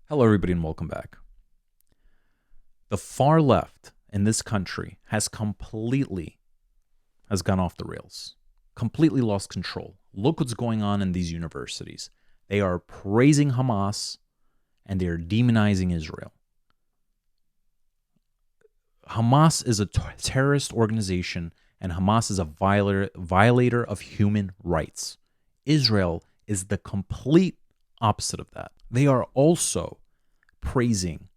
Hello, everybody, and welcome back. The far left in this country has gone off the rails, completely lost control. Look what's going on in these universities. They are praising Hamas and they are demonizing Israel. Hamas is a terrorist organization, and Hamas is a violator of human rights. Israel is the complete opposite of that. They are also praising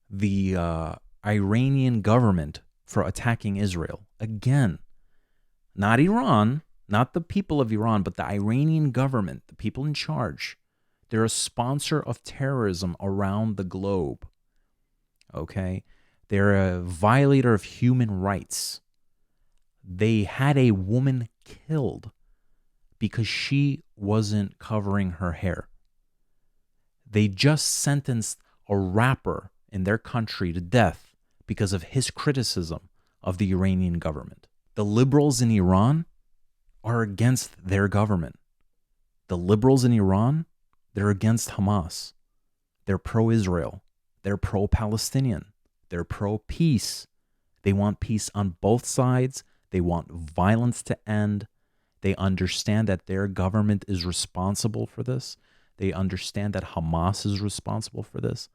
the Iranian government for attacking Israel. Again, not Iran, not the people of Iran, but the Iranian government, the people in charge. They're a sponsor of terrorism around the globe. Okay? They're a violator of human rights. They had a woman killed because she wasn't covering her hair. They just sentenced a rapper in their country to death because of his criticism of the Iranian government. The liberals in Iran are against their government. The liberals in Iran, they're against Hamas. They're pro-Israel. They're pro-Palestinian. They're pro-peace. They want peace on both sides. They want violence to end. They understand that their government is responsible for this. They understand that Hamas is responsible for this,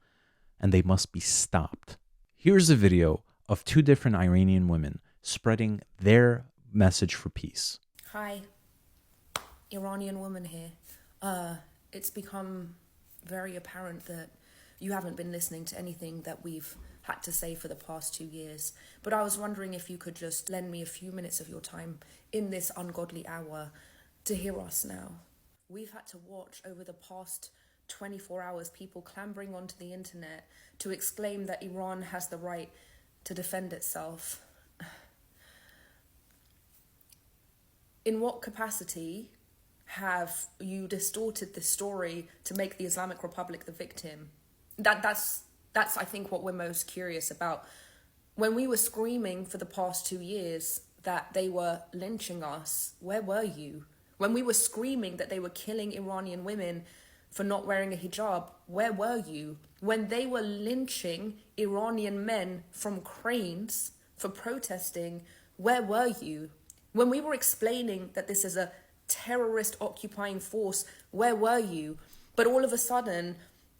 and they must be stopped. Here's a video of two different Iranian women spreading their message for peace. Hi, Iranian woman here. It's become very apparent that you haven't been listening to anything that we've had to say for the past 2 years. But I was wondering if you could just lend me a few minutes of your time in this ungodly hour to hear us now. We've had to watch over the past 24 hours people clambering onto the internet to exclaim that Iran has the right to defend itself. In what capacity have you distorted the story to make the Islamic Republic the victim? That's I think what we're most curious about. When we were screaming for the past 2 years that they were lynching us, where were you? When we were screaming that they were killing Iranian women for not wearing a hijab, where were you? When they were lynching Iranian men from cranes for protesting, where were you? When we were explaining that this is a terrorist occupying force, where were you? But all of a sudden,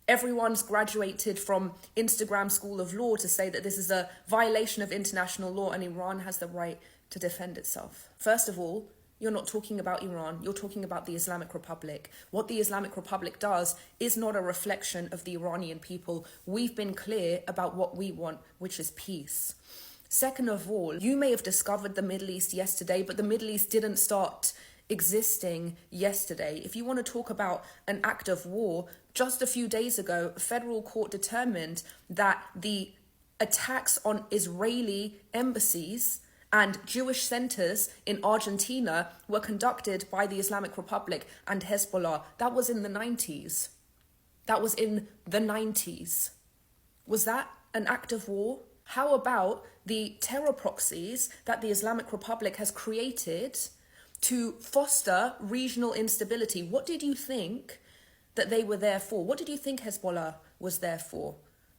everyone's graduated from Instagram School of Law to say that this is a violation of international law and Iran has the right to defend itself. First of all, you're not talking about Iran, you're talking about the Islamic Republic. What the Islamic Republic does is not a reflection of the Iranian people. We've been clear about what we want, which is peace. Second of all, you may have discovered the Middle East yesterday, but the Middle East didn't start existing yesterday. If you want to talk about an act of war, just a few days ago, a federal court determined that the attacks on Israeli embassies and Jewish centers in Argentina were conducted by the Islamic Republic and Hezbollah. That was in the 90s. Was that an act of war? How about the terror proxies that the Islamic Republic has created to foster regional instability? What did you think that they were there for? What did you think Hezbollah was there for?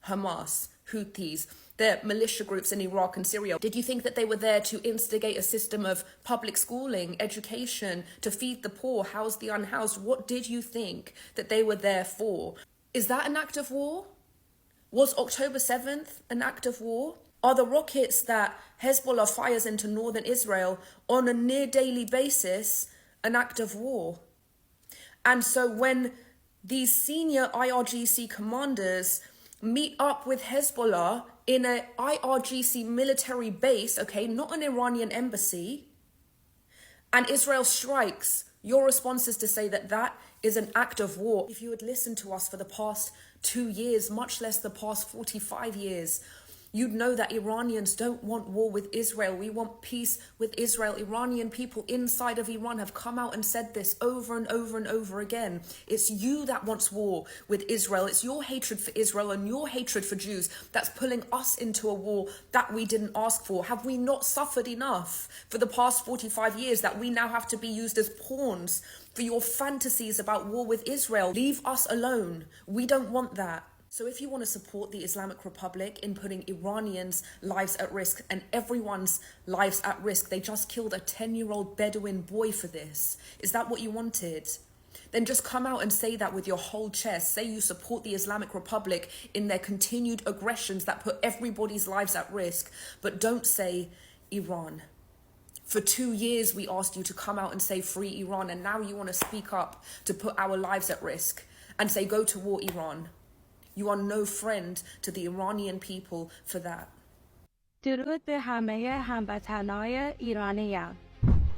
Hamas, Houthis, the militia groups in Iraq and Syria. Did you think that they were there to instigate a system of public schooling, education, to feed the poor, house the unhoused? What did you think that they were there for? Is that an act of war? Was October 7th an act of war? Are the rockets that Hezbollah fires into northern Israel on a near daily basis an act of war? And so when these senior IRGC commanders meet up with Hezbollah in a IRGC military base, okay, not an Iranian embassy, and Israel strikes, your response is to say that that is an act of war. If you had listened to us for the past 2 years, much less the past 45 years, You'd know that Iranians don't want war with Israel. We want peace with Israel. Iranian people inside of Iran have come out and said this over and over and over again. It's you that wants war with Israel. It's your hatred for Israel and your hatred for Jews that's pulling us into a war that we didn't ask for. Have we not suffered enough for the past 45 years that we now have to be used as pawns for your fantasies about war with Israel? Leave us alone. We don't want that. So if you want to support the Islamic Republic in putting Iranians' lives at risk and everyone's lives at risk, they just killed a 10-year-old Bedouin boy for this. Is that what you wanted? Then just come out and say that with your whole chest. Say you support the Islamic Republic in their continued aggressions that put everybody's lives at risk. But don't say Iran. For 2 years, we asked you to come out and say free Iran, and now you want to speak up to put our lives at risk and say go to war, Iran. You are no friend to the Iranian people for that. درود به همه هموطنای ایرانی‌ام.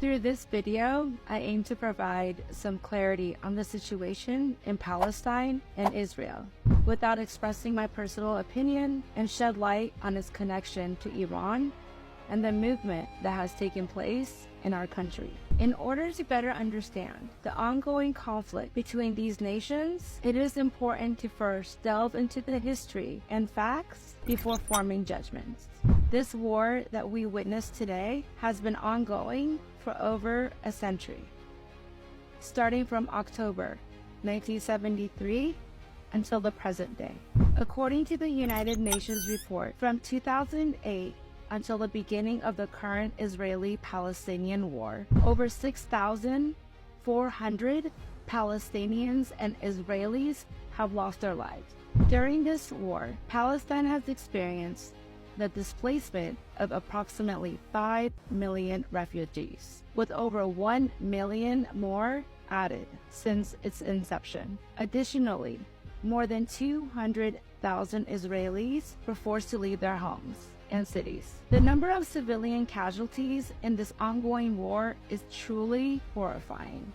Through this video, I aim to provide some clarity on the situation in Palestine and Israel, without expressing my personal opinion, and shed light on its connection to Iran and the movement that has taken place in our country. In order to better understand the ongoing conflict between these nations, it is important to first delve into the history and facts before forming judgments. This war that we witness today has been ongoing for over a century, starting from October 1973 until the present day. According to the United Nations report, from 2008 until the beginning of the current Israeli-Palestinian war, over 6,400 Palestinians and Israelis have lost their lives. During this war, Palestine has experienced the displacement of approximately 5 million refugees, with over 1 million more added since its inception. Additionally, more than 200,000 Israelis were forced to leave their homes and cities. The number of civilian casualties in this ongoing war is truly horrifying,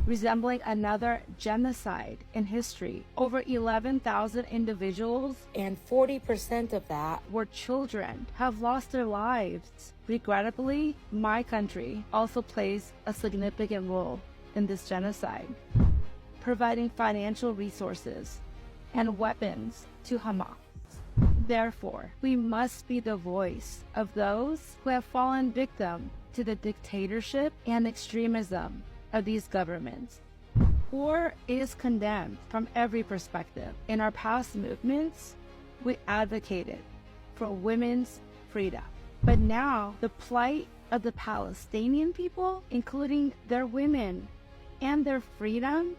resembling another genocide in history. Over 11,000 individuals, and 40% of that were children, have lost their lives. Regrettably, my country also plays a significant role in this genocide, providing financial resources and weapons to Hamas. Therefore, we must be the voice of those who have fallen victim to the dictatorship and extremism of these governments. War is condemned from every perspective. In our past movements, we advocated for women's freedom. But now, the plight of the Palestinian people, including their women and their freedom,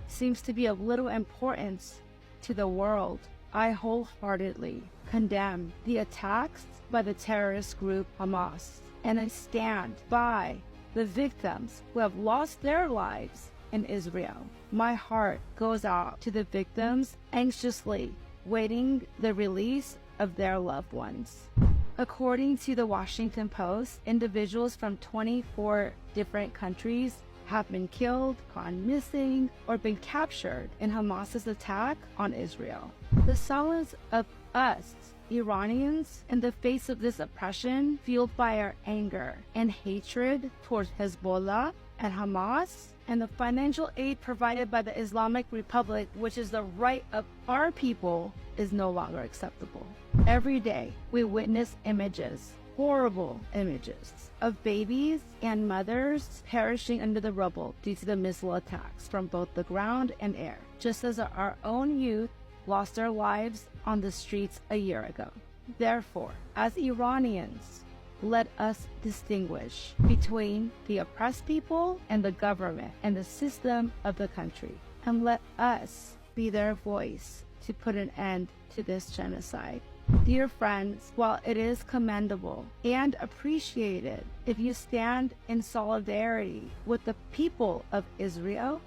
seems to be of little importance to the world. I wholeheartedly condemn the attacks by the terrorist group Hamas, and I stand by the victims who have lost their lives in Israel. My heart goes out to the victims anxiously waiting the release of their loved ones. According to the Washington Post, individuals from 24 different countries have been killed, gone missing, or been captured in Hamas's attack on Israel. The silence of us, Iranians, in the face of this oppression, fueled by our anger and hatred towards Hezbollah and Hamas, and the financial aid provided by the Islamic Republic, which is the right of our people, is no longer acceptable. Every day, we witness images, horrible images, of babies and mothers perishing under the rubble due to the missile attacks from both the ground and air, just as our own youth lost their lives on the streets a year ago. Therefore, as Iranians, let us distinguish between the oppressed people and the government and the system of the country, and let us be their voice to put an end to this genocide. Dear friends, while it is commendable and appreciated if you stand in solidarity with the people of Israel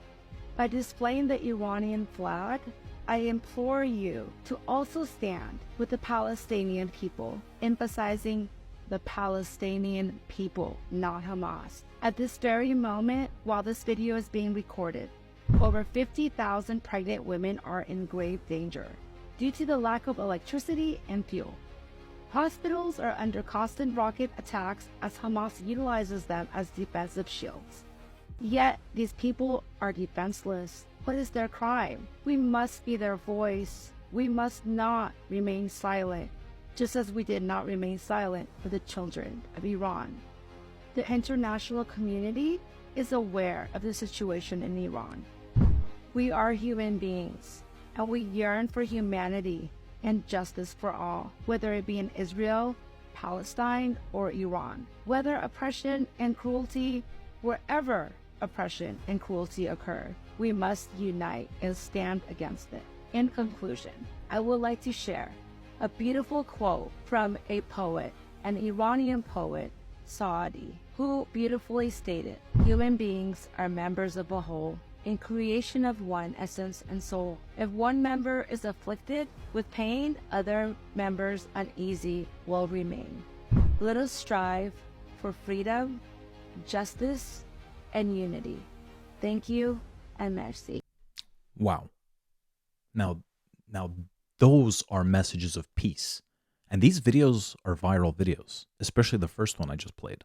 by displaying the Iranian flag, I implore you to also stand with the Palestinian people, emphasizing the Palestinian people, not Hamas. At this very moment, while this video is being recorded, over 50,000 pregnant women are in grave danger due to the lack of electricity and fuel. Hospitals are under constant rocket attacks as Hamas utilizes them as defensive shields. Yet, these people are defenseless. What is their crime? We must be their voice. We must not remain silent, just as we did not remain silent for the children of Iran. The international community is aware of the situation in Iran. We are human beings, and we yearn for humanity and justice for all, whether it be in Israel, Palestine, or Iran. Whether oppression and cruelty, wherever oppression and cruelty occur, we must unite and stand against it. In conclusion, I would like to share a beautiful quote from a poet, an Iranian poet, Saadi, who beautifully stated, "Human beings are members of a whole, in creation of one essence and soul. If one member is afflicted with pain, other members uneasy will remain. Let us strive for freedom, justice, and unity. Thank you and merci." Wow. Now those are messages of peace. And these videos are viral videos, especially the first one I just played.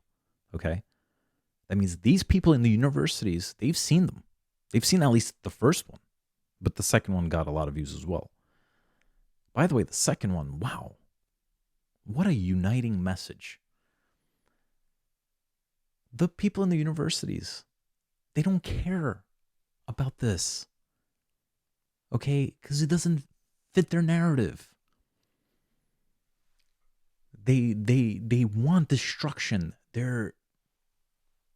Okay? That means these people in the universities, they've seen them. They've seen at least the first one, but the second one got a lot of views as well. By the way, the second one, wow. What a uniting message. The people in the universities, they don't care about this. Okay? Because it doesn't fit their narrative. They want destruction. They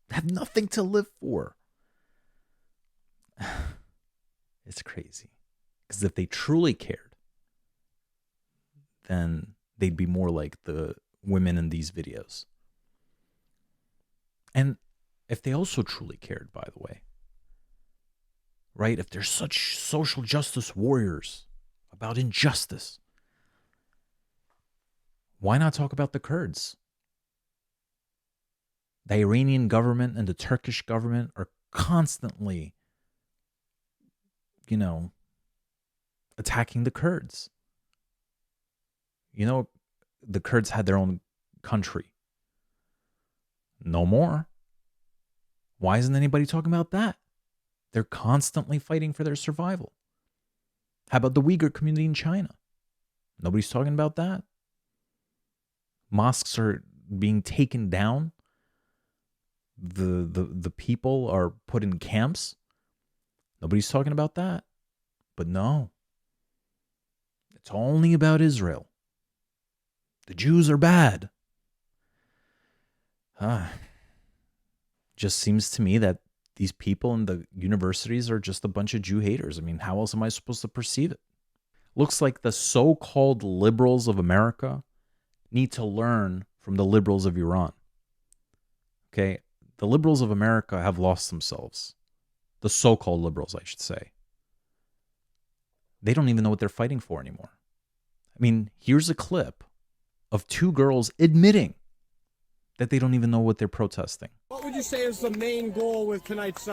have nothing to live for. It's crazy. Because if they truly cared, then they'd be more like the women in these videos. And if they also truly cared, by the way, right? If they're such social justice warriors about injustice, why not talk about the Kurds? The Iranian government and the Turkish government are constantly, attacking the Kurds. The Kurds had their own country. No more. Why isn't anybody talking about that? They're constantly fighting for their survival. How about the Uyghur community in China? Nobody's talking about that. Mosques are being taken down. The people are put in camps. Nobody's talking about that. But no. It's only about Israel. The Jews are bad. Just seems to me that these people in the universities are just a bunch of Jew haters. I mean, how else am I supposed to perceive it? Looks like the so-called liberals of America need to learn from the liberals of Iran. Okay? The liberals of America have lost themselves. The so-called liberals, I should say. They don't even know what they're fighting for anymore. I mean, here's a clip of two girls admitting that they don't even know what they're protesting. What would you say is the main goal with tonight's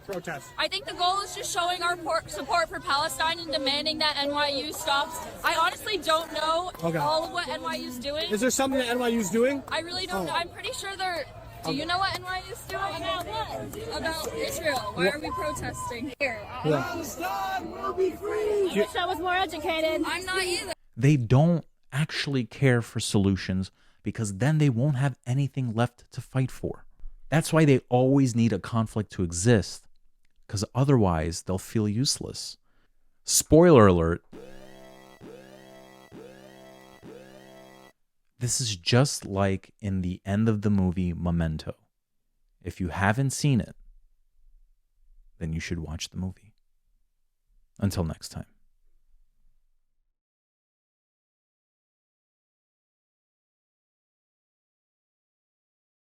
protest? I think the goal is just showing our support for Palestine and demanding that NYU stops. I honestly don't know all of what NYU's doing. Is there something that NYU's doing? I really don't know. I'm pretty sure they're... Do you know what NYU's doing? About what? About Israel. Why are we protesting here? Palestine will be free! I wish I was more educated. I'm not either. They don't actually care for solutions because then they won't have anything left to fight for. That's why they always need a conflict to exist, because otherwise they'll feel useless. Spoiler alert. This is just like in the end of the movie Memento. If you haven't seen it, then you should watch the movie. Until next time.